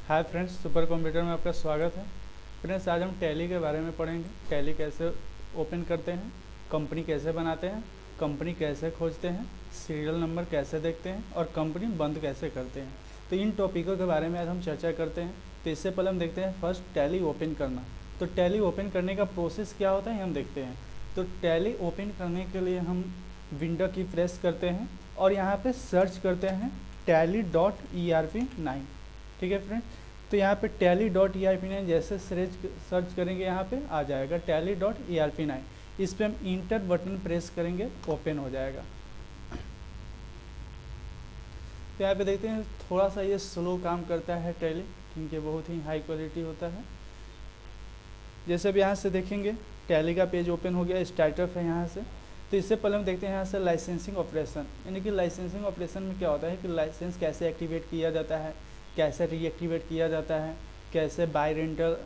Hi friends, super computer में आपका स्वागत है। फ्रेंड्स, आज हम टैली के बारे में पढ़ेंगे। टैली कैसे ओपन करते हैं, कंपनी कैसे बनाते हैं, कंपनी कैसे खोजते हैं, सीरियल नंबर कैसे देखते हैं और कंपनी बंद कैसे करते हैं। तो इन टॉपिकों के बारे में आज हम चर्चा करते हैं। तो इससे पहले हम देखते हैं फर्स्ट टैली ओपन करना। तो टैली ओपन करने का प्रोसेस क्या होता है हम देखते हैं। तो टैली ओपन करने के लिए हम विंडो की प्रेस करते हैं और यहाँ पे सर्च करते हैं tally.erp9। ठीक है फ्रेंड, तो यहाँ पे tally.erp9 जैसे सर्च करेंगे यहाँ पे आ जाएगा tally.erp9। इस पे हम इंटर बटन प्रेस करेंगे, ओपन हो जाएगा। तो यहाँ पे देखते हैं थोड़ा सा ये स्लो काम करता है टैली, क्योंकि बहुत ही हाई क्वालिटी होता है। जैसे अब यहाँ से देखेंगे टैली का पेज ओपन हो गया, स्टार्टअप है यहाँ से। तो इससे पहले हम देखते हैं यहाँ से लाइसेंसिंग ऑपरेशन, यानी कि लाइसेंसिंग ऑपरेशन में क्या होता है कि लाइसेंस कैसे एक्टिवेट किया जाता है, कैसे रीएक्टिवेट किया जाता है, कैसे बाय रेंटल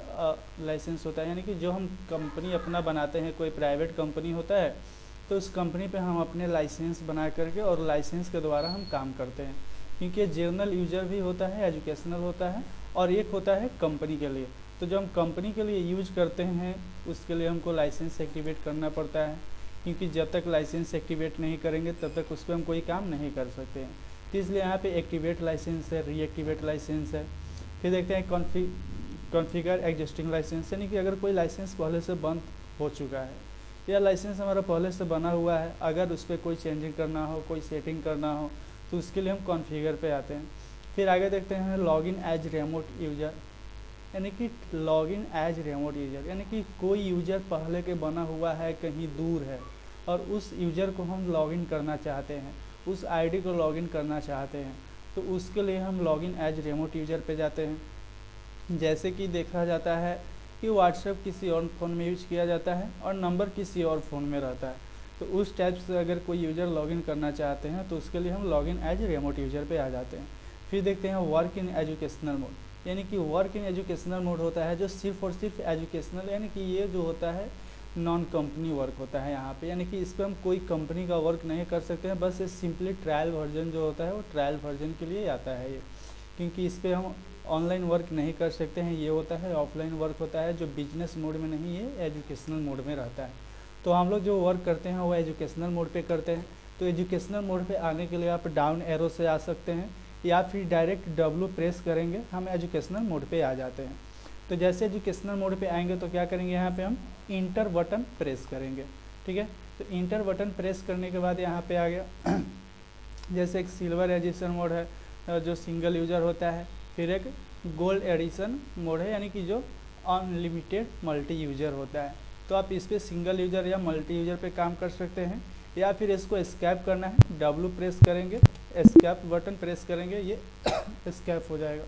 लाइसेंस होता है। यानी कि जो हम कंपनी अपना बनाते हैं, कोई प्राइवेट कंपनी होता है तो उस कंपनी पे हम अपने लाइसेंस बना करके और लाइसेंस के द्वारा हम काम करते हैं। क्योंकि जनरल यूजर भी होता है, एजुकेशनल होता है और एक होता है कंपनी के लिए। तो जो हम कंपनी के लिए यूज करते हैं उसके लिए हमको लाइसेंस एक्टिवेट करना पड़ता है, क्योंकि जब तक लाइसेंस एक्टिवेट नहीं करेंगे तब तक उस पर हम कोई काम नहीं कर सकते हैं। तो इसलिए यहाँ पे एक्टिवेट लाइसेंस है, रीएक्टिवेट लाइसेंस है। फिर देखते हैं कॉन्फ़िगर एग्जिस्टिंग लाइसेंस, यानी कि अगर कोई लाइसेंस पहले से बंद हो चुका है या लाइसेंस हमारा पहले से बना हुआ है, अगर उस पर कोई चेंजिंग करना हो, कोई सेटिंग करना हो तो उसके लिए हम कॉन्फ़िगर पे आते हैं। फिर आगे देखते हैं लॉगिन एज रिमोट यूजर, यानी कि लॉगिन एज रिमोट यूजर, यानी कि कोई यूजर पहले के बना हुआ है, कहीं दूर है और उस यूजर को हम लॉगिन करना चाहते हैं, उस आईडी को लॉगिन करना चाहते हैं। तो उसके लिए हम लॉगिन एज रिमोट यूजर पे जाते हैं। जैसे कि देखा जाता है कि व्हाट्सएप किसी और फ़ोन में यूज किया जाता है और नंबर किसी और फ़ोन में रहता है। तो उस टाइप से अगर कोई यूज़र लॉगिन करना चाहते हैं तो उसके लिए हम लॉगिन एज रिमोट यूजर पे आ जाते हैं। फिर देखते हैं वर्क इन एजुकेशनल मोड, यानी कि वर्क इन एजुकेशनल मोड होता है जो सिर्फ और सिर्फ एजुकेशनल, यानी कि ये जो होता है नॉन कंपनी वर्क होता है यहाँ पे। यानी कि इस पर हम कोई कंपनी का वर्क नहीं कर सकते हैं, बस ये सिंपली ट्रायल वर्जन जो होता है वो ट्रायल वर्जन के लिए आता है ये, क्योंकि इस पर हम ऑनलाइन वर्क नहीं कर सकते हैं। ये होता है ऑफलाइन वर्क होता है जो बिजनेस मोड में नहीं, ये एजुकेशनल मोड में रहता है। तो हम लोग जो वर्क करते हैं वो एजुकेशनल मोड पे करते हैं। तो एजुकेशनल मोड पे आने के लिए आप डाउन एरो से आ सकते हैं या फिर डायरेक्ट W प्रेस करेंगे, हम एजुकेशनल मोड पे आ जाते हैं। तो जैसे एजुकेशनल मोड पे आएंगे तो क्या करेंगे, यहाँ पे हम इंटर बटन प्रेस करेंगे। ठीक है, तो इंटर बटन प्रेस करने के बाद यहाँ पे आ गया जैसे एक सिल्वर एडिशन मोड है जो सिंगल यूजर होता है, फिर एक गोल्ड एडिशन मोड है यानी कि जो अनलिमिटेड मल्टी यूजर होता है। तो आप इस पर सिंगल यूजर या मल्टी यूजर पे काम कर सकते हैं, या फिर इसको एस्केप करना है, W प्रेस करेंगे, एस्केप बटन प्रेस करेंगे, ये एस्केप हो जाएगा।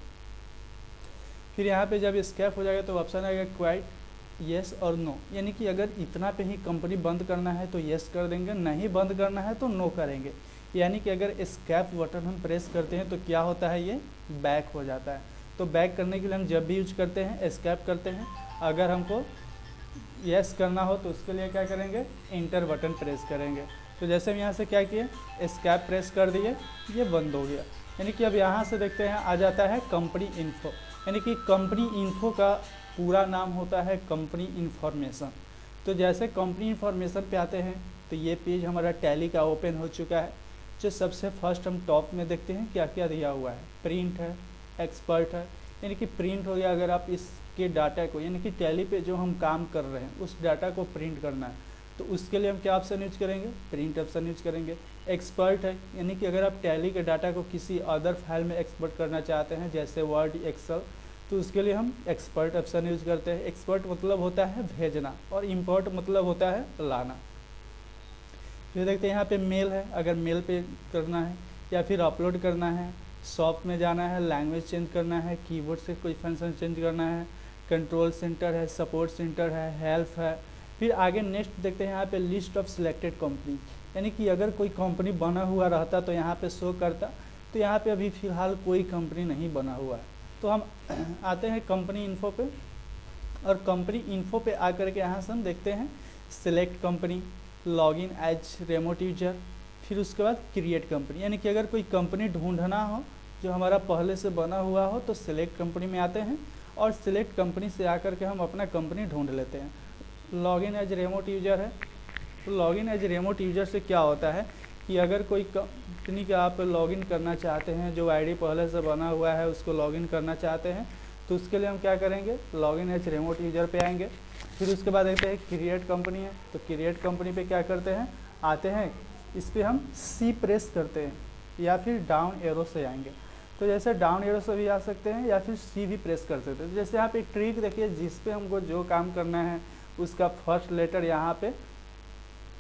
फिर यहाँ पे जब एस्केप हो जाएगा तो ऑप्शन आएगा क्वाइट, येस और नो, यानी कि अगर इतना पे ही कंपनी बंद करना है तो येस कर देंगे, नहीं बंद करना है तो नो करेंगे। यानी कि अगर एस्केप बटन हम प्रेस करते हैं तो क्या होता है, ये बैक हो जाता है। तो बैक करने के लिए हम जब भी यूज करते हैं एस्केप करते हैं। अगर हमको यस करना हो तो उसके लिए क्या करेंगे, इंटर बटन प्रेस करेंगे। तो जैसे हम यहाँ से क्या किए, एस्केप प्रेस कर दिए, ये बंद हो गया। यानी कि अब यहाँ से देखते हैं आ जाता है कंपनी इन्फो, यानी कि कंपनी इन्फो का पूरा नाम होता है कंपनी इन्फॉर्मेशन। तो जैसे कंपनी इन्फॉर्मेशन पे आते हैं तो ये पेज हमारा टैली का ओपन हो चुका है। जो सबसे फर्स्ट हम टॉप में देखते हैं क्या क्या दिया हुआ है, प्रिंट है, एक्सपर्ट है, यानी कि प्रिंट हो गया। अगर आप इसके डाटा को, यानी कि टैली पे जो हम काम कर रहे हैं उस डाटा को प्रिंट करना है तो उसके लिए हम क्या ऑप्शन यूज करेंगे, प्रिंट ऑप्शन यूज करेंगे। एक्सपर्ट है, यानी कि अगर आप टैली के डाटा को किसी अदर फाइल में एक्सपोर्ट करना चाहते हैं जैसे वर्ड, एक्सेल, तो उसके लिए हम एक्सपर्ट ऑप्शन यूज करते हैं। एक्सपर्ट मतलब होता है भेजना और इम्पोर्ट मतलब होता है लाना। फिर देखते हैं यहाँ पे मेल है, अगर मेल पे करना है या फिर अपलोड करना है, शॉप में जाना है, लैंग्वेज चेंज करना है, कीबोर्ड से कोई फंक्शन चेंज करना है, कंट्रोल सेंटर है, सपोर्ट सेंटर है, हेल्प है। फिर आगे नेक्स्ट देखते हैं यहाँ पे लिस्ट ऑफ सिलेक्टेड कंपनी, यानी कि अगर कोई कंपनी बना हुआ रहता तो यहाँ पे शो करता। तो यहाँ पे अभी फ़िलहाल कोई कंपनी नहीं बना हुआ है। तो हम आते हैं कंपनी इन्फो पे और कंपनी इन्फो पे आकर के यहाँ से हम देखते हैं select company, login as remote user, फिर उसके बाद क्रिएट कंपनी, यानी कि अगर कोई कंपनी ढूंढना हो जो हमारा पहले से बना हुआ हो तो सिलेक्ट कंपनी में आते हैं और सिलेक्ट कंपनी से आकर के हम अपना कंपनी ढूंढ लेते हैं। लॉगिन एज रिमोट यूजर है, तो लॉगिन एज रिमोट यूजर से क्या होता है कि अगर कोई कंपनी का आप लॉगिन करना चाहते हैं, जो आईडी पहले से बना हुआ है उसको लॉगिन करना चाहते हैं, तो उसके लिए हम क्या करेंगे, लॉगिन एज रिमोट यूजर पे आएंगे। फिर उसके बाद देखते हैं क्रिएट कंपनी है, तो क्रिएट कंपनी पे क्या करते हैं, आते हैं, इस पर हम सी प्रेस करते हैं या फिर डाउन एरो से आएंगे। तो जैसे डाउन एरो से भी आ सकते हैं या फिर सी भी प्रेस कर सकते हैं। जैसे आप एक ट्रिक देखिए, जिस पे हमको जो काम करना है उसका फर्स्ट लेटर यहाँ पे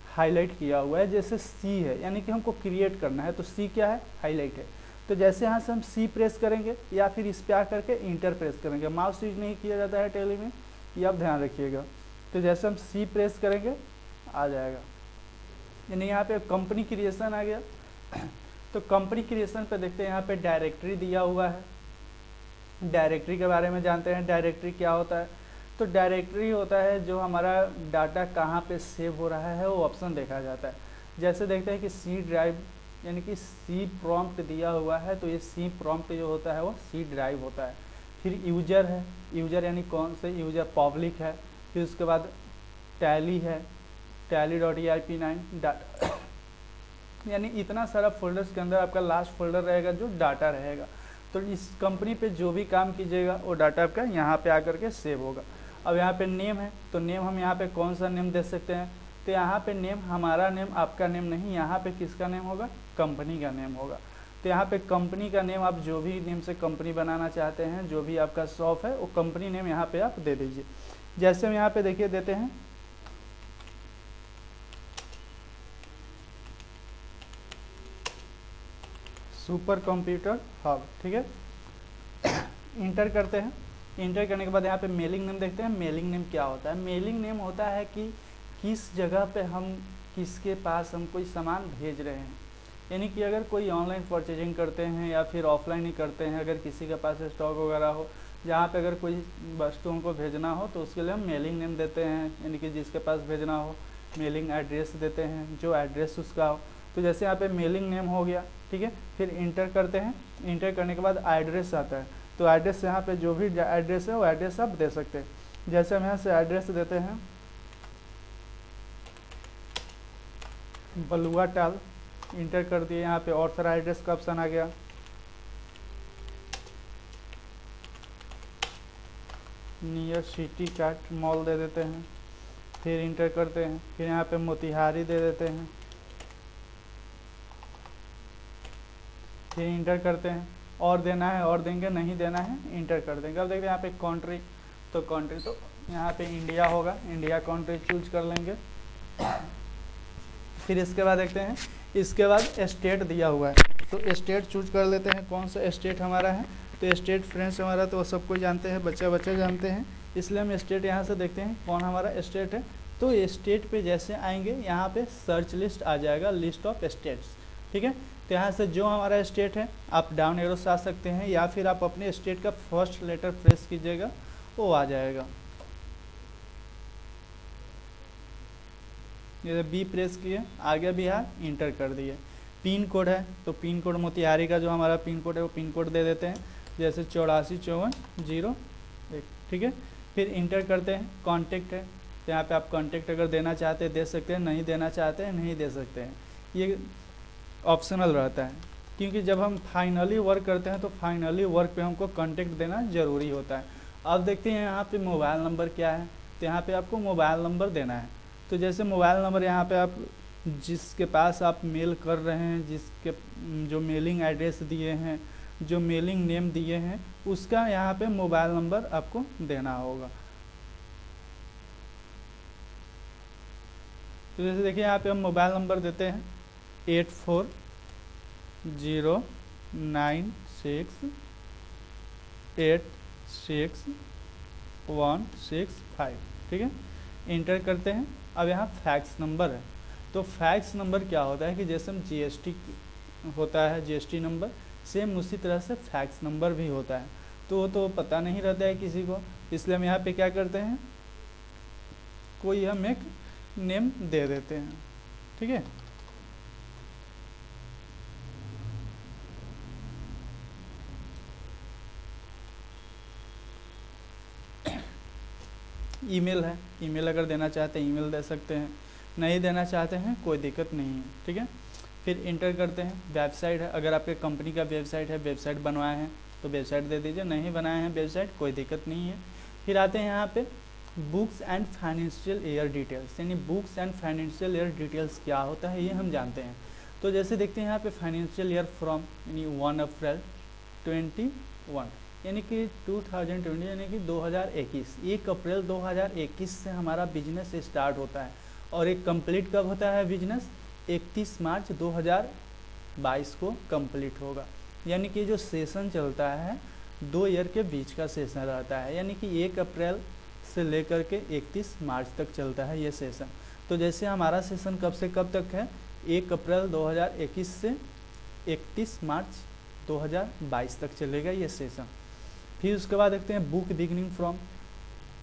हाईलाइट किया हुआ है, जैसे सी है, यानी कि हमको क्रिएट करना है, तो सी क्या है, हाईलाइट है। तो जैसे यहाँ से हम सी प्रेस करेंगे या फिर इस पर आकर के इंटर प्रेस करेंगे, माउस यूज नहीं किया जाता है टैली में, ये आप ध्यान रखिएगा। तो जैसे हम सी प्रेस करेंगे आ जाएगा, यानी यहाँ पे कंपनी क्रिएशन आ गया। तो कंपनी क्रिएशन पे देखते हैं, यहाँ पे डायरेक्टरी दिया हुआ है। डायरेक्टरी के बारे में जानते हैं, डायरेक्टरी क्या होता है। तो डायरेक्टरी होता है जो हमारा डाटा कहाँ पे सेव हो रहा है वो ऑप्शन देखा जाता है। जैसे देखते हैं कि सी ड्राइव, यानी कि सी प्रॉम्प्ट दिया हुआ है, तो ये सी प्रॉम्प्ट जो होता है वो सी ड्राइव होता है। फिर यूजर है, यूजर यानी कौन से यूजर, पब्लिक है। फिर उसके बाद टैली है, tally.eip9 डाटा, यानी इतना सारा फोल्डर्स के अंदर आपका लास्ट फोल्डर रहेगा जो डाटा रहेगा। तो इस कंपनी पे जो भी काम कीजिएगा वो डाटा आपका यहाँ पे आकर के सेव होगा। अब यहाँ पे नेम है, तो नेम हम यहाँ पे कौन सा नेम दे सकते हैं, तो यहाँ पे नेम हमारा नेम, आपका नेम नहीं, यहाँ पे किसका नेम होगा, कंपनी का नेम होगा। तो यहाँ पे कंपनी का नेम, आप जो भी नेम से कंपनी बनाना चाहते हैं, जो भी आपका शॉप है वो कंपनी नेम यहाँ पे आप दे दीजिए। जैसे हम यहाँ पे देखिए देते हैं सुपर कंप्यूटर हब, ठीक है। इंटर करते हैं, इंटर करने के बाद यहाँ पे मेलिंग नेम देखते हैं। मेलिंग नेम क्या होता है, मेलिंग नेम होता है कि किस जगह पे हम, किसके पास हम कोई सामान भेज रहे हैं। यानी कि अगर कोई ऑनलाइन परचेजिंग करते हैं या फिर ऑफलाइन ही करते हैं, अगर किसी के पास स्टॉक वगैरह हो, जहाँ पे अगर कोई वस्तुओं को भेजना हो तो उसके लिए हम मेलिंग नेम देते हैं, यानी कि जिसके पास भेजना हो। मेलिंग एड्रेस देते हैं, जो एड्रेस उसका हो। तो जैसे यहाँ पे मेलिंग नेम हो गया, ठीक है। फिर इंटर करते हैं, इंटर करने के बाद एड्रेस आता है, तो एड्रेस यहाँ पे जो भी एड्रेस है वो एड्रेस आप दे सकते हैं। जैसे हम यहाँ से एड्रेस देते हैं बलुआ टाल, इंटर कर दिए, यहाँ पे और सारा एड्रेस का ऑप्शन आ गया। नियर सिटी कार्ट मॉल दे देते हैं, फिर इंटर करते हैं। फिर यहाँ पे मोतिहारी दे देते हैं, फिर इंटर करते हैं। और देना है और देंगे, नहीं देना है इंटर कर देंगे। अब देखते हैं यहाँ पे कंट्री, तो कंट्री तो यहाँ पे इंडिया होगा, इंडिया कंट्री चूज कर लेंगे। फिर इसके बाद देखते हैं, इसके बाद स्टेट दिया हुआ है, तो स्टेट चूज कर लेते हैं, कौन सा स्टेट हमारा है। तो स्टेट फ्रेंड्स हमारा तो सबको जानते हैं, बच्चे जानते हैं, इसलिए हम स्टेट यहाँ से देखते हैं कौन हमारा स्टेट है। तो स्टेट पे जैसे आएंगे यहाँ पे सर्च लिस्ट आ जाएगा, लिस्ट ऑफ स्टेट्स, ठीक है। तो यहाँ से जो हमारा स्टेट है आप डाउन एरो से आ सकते हैं, या फिर आप अपने स्टेट का फर्स्ट लेटर प्रेस कीजिएगा वो आ जाएगा। जैसे बी प्रेस किए आ गया बिहार, इंटर कर दिए। पिन कोड है, तो पिन कोड मोतिहारी का जो हमारा पिन कोड है वो पिन कोड दे देते हैं, जैसे 845401, ठीक है। फिर इंटर करते हैं। कॉन्टेक्ट है, तो यहाँ पे आप कॉन्टेक्ट अगर देना चाहते हैं दे सकते हैं, नहीं देना चाहते हैं नहीं दे सकते हैं, ये ऑप्शनल रहता है। क्योंकि जब हम फाइनली वर्क करते हैं तो फाइनली वर्क पे हमको कॉन्टेक्ट देना ज़रूरी होता है। अब देखते हैं यहाँ पे मोबाइल नंबर क्या है, तो यहाँ पे आपको मोबाइल नंबर देना है। तो जैसे मोबाइल नंबर यहाँ पे आप जिसके पास आप मेल कर रहे हैं, जिसके जो मेलिंग एड्रेस दिए हैं, जो मेलिंग नेम दिए हैं, उसका यहाँ पे मोबाइल नंबर आपको देना होगा। तो जैसे देखिए यहाँ पे हम मोबाइल नंबर देते हैं 8409686165, ठीक है। इंटर करते हैं। अब यहाँ फैक्स नंबर है, तो फैक्स नंबर क्या होता है कि जैसे हम जीएसटी होता है, जीएसटी नंबर, सेम उसी तरह से फैक्स नंबर भी होता है। तो वो तो पता नहीं रहता है किसी को, इसलिए हम यहाँ पे क्या करते हैं, कोई हम एक नेम दे देते हैं, ठीक है। ईमेल है, ईमेल अगर देना चाहते हैं ईमेल दे सकते हैं, नहीं देना चाहते हैं कोई दिक्कत नहीं है, ठीक है। फिर इंटर करते हैं, वेबसाइट है, अगर आपके कंपनी का वेबसाइट है, वेबसाइट बनवाए हैं तो वेबसाइट दे दीजिए, नहीं बनाए हैं वेबसाइट कोई दिक्कत नहीं है। फिर आते हैं यहाँ पे books and financial year details, यानी books and financial year details क्या होता है ये हम जानते हैं। तो जैसे देखते हैं यहाँ पे फाइनेंशियल ईयर फ्रॉम यानी 1 अप्रैल 21 यानी कि 2020 यानी कि 2021, 1 अप्रैल 2021 से हमारा बिजनेस स्टार्ट होता है और एक कंप्लीट कब होता है बिजनेस, 31 मार्च 2022 को कंप्लीट होगा। यानी कि जो सेशन चलता है 2 ईयर के बीच का सेशन रहता है, यानी कि 1 अप्रैल से लेकर के 31 मार्च तक चलता है ये सेशन। तो जैसे हमारा सेशन कब से कब तक है, 1 अप्रैल 2021 से 31 मार्च 2022 तक चलेगा ये सेशन। फिर उसके बाद देखते हैं बुक बिगनिंग फ्रॉम,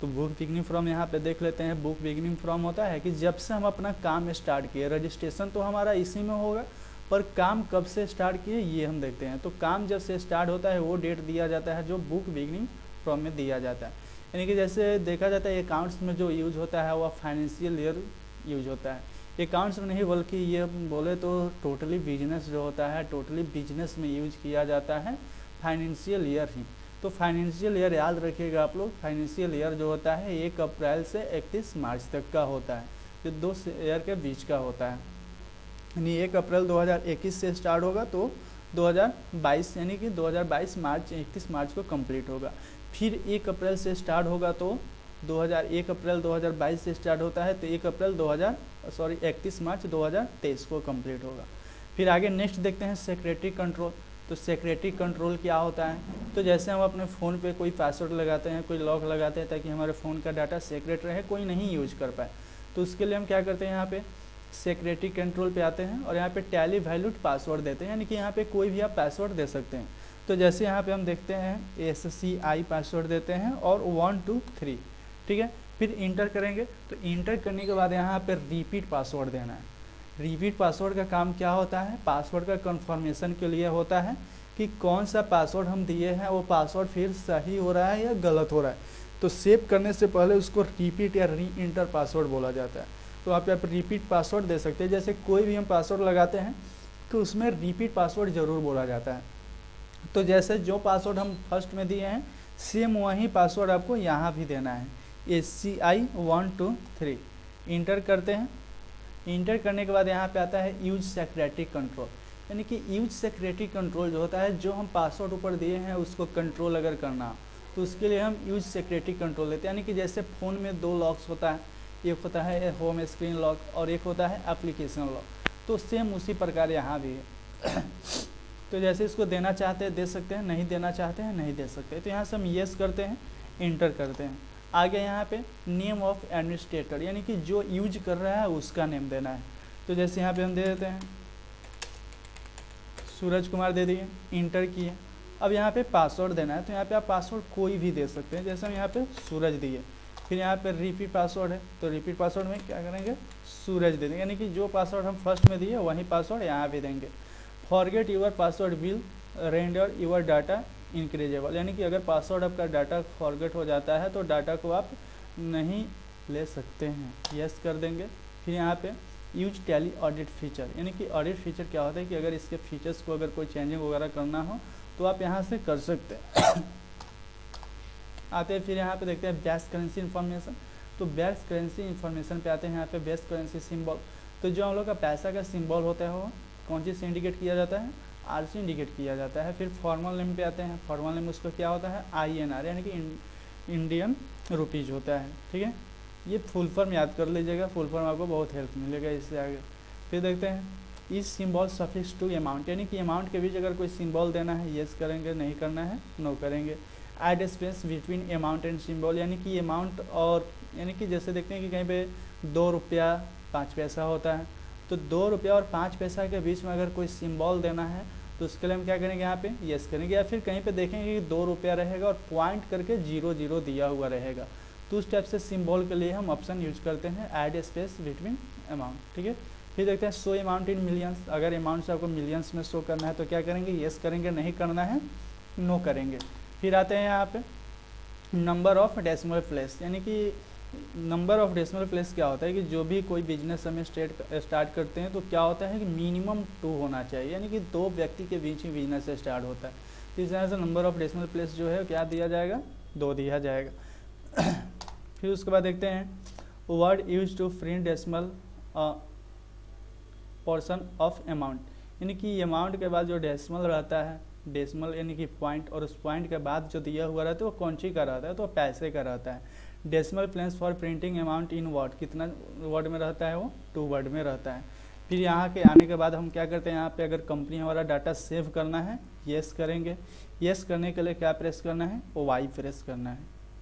तो बुक बिगनिंग फ्रॉम यहाँ पे देख लेते हैं। बुक बिगनिंग फ्रॉम होता है कि जब से हम अपना काम स्टार्ट किए, रजिस्ट्रेशन तो हमारा इसी में होगा पर काम कब से स्टार्ट किए ये हम देखते हैं। तो काम जब से स्टार्ट होता है वो डेट दिया जाता है जो बुक बिगनिंग फ्रॉम में दिया जाता है। यानी कि जैसे देखा जाता है अकाउंट्स में जो यूज होता है वह फाइनेंशियल ईयर यूज होता है, अकाउंट्स में नहीं बल्कि ये बोले तो टोटली बिजनेस जो होता है टोटली बिजनेस में यूज किया जाता है फाइनेंशियल ईयर ही। तो फाइनेंशियल ईयर याद रखिएगा आप लोग, फाइनेंशियल ईयर जो होता है 1 अप्रैल से 31 मार्च तक का होता है, जो 2 ईयर के बीच का होता है। यानी 1 अप्रैल 2021 से स्टार्ट होगा तो 2022 यानी कि 2022 मार्च 31 मार्च को कंप्लीट होगा। फिर 1 अप्रैल से स्टार्ट होगा तो 1 अप्रैल 2022 से स्टार्ट होता है तो 31 मार्च 2023 को कंप्लीट होगा। फिर आगे नेक्स्ट देखते हैं सेक्रेटरी कंट्रोल। तो सेक्रेटरी कंट्रोल क्या होता है, तो जैसे हम अपने फ़ोन पे कोई पासवर्ड लगाते हैं, कोई लॉक लगाते हैं ताकि हमारे फ़ोन का डाटा सेक्रेट रहे, कोई नहीं यूज कर पाए, तो उसके लिए हम क्या करते हैं यहाँ पे सेक्रेटरी कंट्रोल पे आते हैं और यहाँ पे टैली वैल्यूड पासवर्ड देते हैं, यानी कि यहाँ पे कोई भी आप पासवर्ड दे सकते हैं। तो जैसे यहाँ पे हम देखते हैं SCI पासवर्ड देते हैं और 1 2 3, ठीक है। फिर इंटर करेंगे, तो इंटर करने के बाद यहाँ पे रिपीट पासवर्ड देना है। रिपीट पासवर्ड का काम क्या होता है, पासवर्ड का कंफर्मेशन के लिए होता है कि कौन सा पासवर्ड हम दिए हैं वो पासवर्ड फिर सही हो रहा है या गलत हो रहा है। तो सेव करने से पहले उसको रिपीट या री इंटर पासवर्ड बोला जाता है। तो आप यहाँ पर रिपीट पासवर्ड दे सकते हैं, जैसे कोई भी हम पासवर्ड लगाते हैं तो उसमें रिपीट पासवर्ड ज़रूर बोला जाता है। तो जैसे जो पासवर्ड हम फर्स्ट में दिए हैं सेम वही पासवर्ड आपको यहाँ भी देना है, SCI 1 2 3। इंटर करते हैं, इंटर करने के बाद यहाँ पे आता है यूज सेक्रेटरी कंट्रोल, यानी कि यूज सेक्रेटरी कंट्रोल जो होता है जो हम पासवर्ड ऊपर दिए हैं उसको कंट्रोल अगर करना हो तो उसके लिए हम यूज सेक्रेटरी कंट्रोल देते हैं। यानी कि जैसे फ़ोन में 2 लॉक्स होता है, एक होता है होम स्क्रीन लॉक और एक होता है एप्लीकेशन लॉक, तो सेम उसी प्रकार यहाँ भी है। तो जैसे इसको देना चाहते हैं दे सकते हैं, नहीं देना चाहते हैं नहीं दे सकते। तो यहाँ से हम येस करते हैं, इंटर करते हैं। आगे यहाँ पे नेम ऑफ एडमिनिस्ट्रेटर, यानी कि जो यूज कर रहा है उसका नेम देना है। तो जैसे यहाँ पे हम दे देते हैं सूरज कुमार दे दिए, इंटर किए। अब यहाँ पे पासवर्ड देना है, तो यहाँ पे आप पासवर्ड कोई भी दे सकते हैं, जैसे हम यहाँ पे सूरज दिए। फिर यहाँ पे रिपीट पासवर्ड है, तो रिपीट पासवर्ड में क्या करेंगे सूरज दे देंगे, यानी कि जो पासवर्ड हम फर्स्ट में दिए वही पासवर्ड यहाँ भी देंगे। Forget your password will render your data increasable, यानी कि अगर पासवर्ड आपका डाटा फॉरगेट हो जाता है तो डाटा को आप नहीं ले सकते हैं, यस कर देंगे। फिर यहाँ पे यूज टैली ऑडिट फीचर, यानी कि ऑडिट फीचर क्या होता है कि अगर इसके फीचर्स को अगर कोई चेंजिंग वगैरह करना हो तो आप यहाँ से कर सकते हैं। आते हैं फिर यहाँ पे देखते हैं बेस्ट करेंसी इन्फॉर्मेशन। तो बेस्ट करेंसी इन्फॉर्मेशन पे आते हैं, यहाँ पे बेस्ट करेंसी सिंबल। तो जो हम लोग का पैसा का सिंबल होता है वो कौन चीज़ से इंडिकेट किया जाता है, R से इंडिकेट किया जाता है। फिर फॉर्मल नेम पे आते हैं, फॉर्मल नेम उसका क्या होता है INR, यानी कि इंडियन रुपीज़ होता है, ठीक है। ये फुल फॉर्म याद कर लीजिएगा, फुल फॉर्म आपको बहुत हेल्प मिलेगा इससे आगे। फिर देखते हैं इस सिंबल सफिक्स टू अमाउंट, यानी कि अमाउंट के बीच अगर कोई सिंबल देना है येस करेंगे, नहीं करना है नो करेंगे। Add space between amount and symbol, यानी कि अमाउंट और यानी कि जैसे देखते हैं कि कहीं पे 2 रुपया 5 पैसा होता है, तो 2 रुपया और 5 पैसा के बीच में अगर कोई सिंबल देना है तो उसके लिए हम क्या करेंगे यहाँ पे येस करेंगे। या फिर कहीं पे देखेंगे कि 2 रुपया रहेगा और पॉइंट करके 0 0 दिया हुआ रहेगा, तो उस टाइप से सिंबल के लिए हम ऑप्शन यूज करते हैं ऐड स्पेस बिटवीन अमाउंट, ठीक है। फिर देखते हैं शो अमाउंट इन मिलियंस, अगर अमाउंट से आपको मिलियंस में शो करना है तो क्या करेंगे येस करेंगे, नहीं करना है नो करेंगे। फिर आते हैं यहाँ पे नंबर ऑफ डेसिमल प्लेस, यानी कि नंबर ऑफ डेसिमल प्लेस क्या होता है कि जो भी कोई बिजनेस हमें स्टार्ट करते हैं तो क्या होता है कि मिनिमम 2 होना चाहिए, यानी कि 2 व्यक्ति के बीच ही बिजनेस स्टार्ट होता है। तो इस तरह से नंबर ऑफ डेसिमल प्लेस जो है क्या दिया जाएगा, 2 दिया जाएगा। फिर उसके बाद देखते हैं word use to print decimal portion of amount, यानी कि अमाउंट के बाद जो डेसिमल रहता है, डेसिमल यानी कि पॉइंट, और उस पॉइंट के बाद जो दिया हुआ रहता है वो कौन सी का रहता है, तो पैसे का रहता है। Decimal place for printing amount in word, कितना वर्ड में रहता है, वो 2 वर्ड में रहता है। फिर यहाँ के आने के बाद हम क्या करते हैं, यहाँ पे अगर कंपनी हमारा डाटा सेव करना है, येस करेंगे। येस करने के लिए क्या प्रेस करना है, वो वाई प्रेस करना है।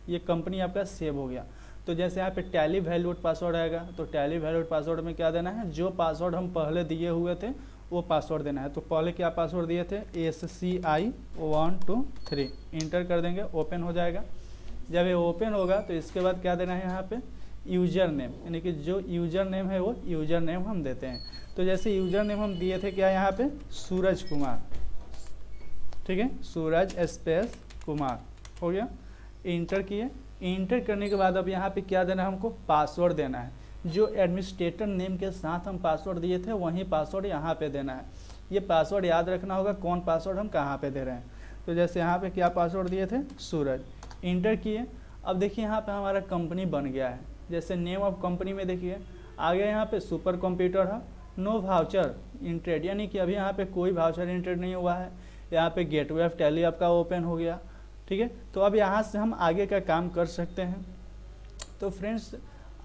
ये कंपनी आपका सेव हो गया। तो जैसे यहाँ पे टैली वैल्यूड पासवर्ड आएगा, तो टैली वैल्यूड पासवर्ड में क्या देना है, जो पासवर्ड हम पहले दिए हुए थे वो पासवर्ड देना है। तो पहले क्या पासवर्ड दिए थे, SCI123, इंटर कर देंगे, ओपन हो जाएगा। जब ये ओपन होगा तो इसके बाद क्या देना है, यहाँ पे यूजर नेम, यानी कि जो यूजर नेम है वो यूजर नेम हम देते हैं। तो जैसे यूजर नेम हम दिए थे क्या, यहाँ पे सूरज कुमार, ठीक है, सूरज स्पेस कुमार हो गया, इंटर किए। इंटर करने के बाद अब यहाँ पे क्या देना है, हमको पासवर्ड देना है। जो एडमिनिस्ट्रेटर नेम के साथ हम पासवर्ड दिए थे वही पासवर्ड यहाँ पे देना है। ये पासवर्ड याद रखना होगा, कौन पासवर्ड हम कहाँ पे दे रहे हैं। तो जैसे यहाँ पे क्या पासवर्ड दिए थे, सूरज, इंटर किए। अब देखिए यहाँ पे हमारा कंपनी बन गया है। जैसे नेम ऑफ कंपनी में देखिए आ गया यहाँ पे सुपर कंप्यूटर है, नो वाउचर इंट्रेड, यानी कि अभी यहाँ पे कोई वाउचर इंट्रेड नहीं हुआ है। यहाँ पे गेटवे ऑफ टैली आपका ओपन हो गया, ठीक है। तो अब यहाँ से हम आगे का काम कर सकते हैं। तो फ्रेंड्स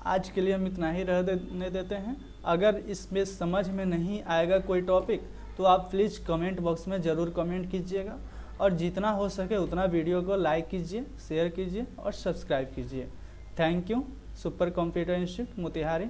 आज के लिए हम इतना ही रहने देते हैं। अगर इसमें समझ में नहीं आएगा कोई टॉपिक तो आप प्लीज़ कमेंट बॉक्स में ज़रूर कमेंट कीजिएगा, और जितना हो सके उतना वीडियो को लाइक कीजिए, शेयर कीजिए और सब्सक्राइब कीजिए। Thank you. Super computer institute Motihari.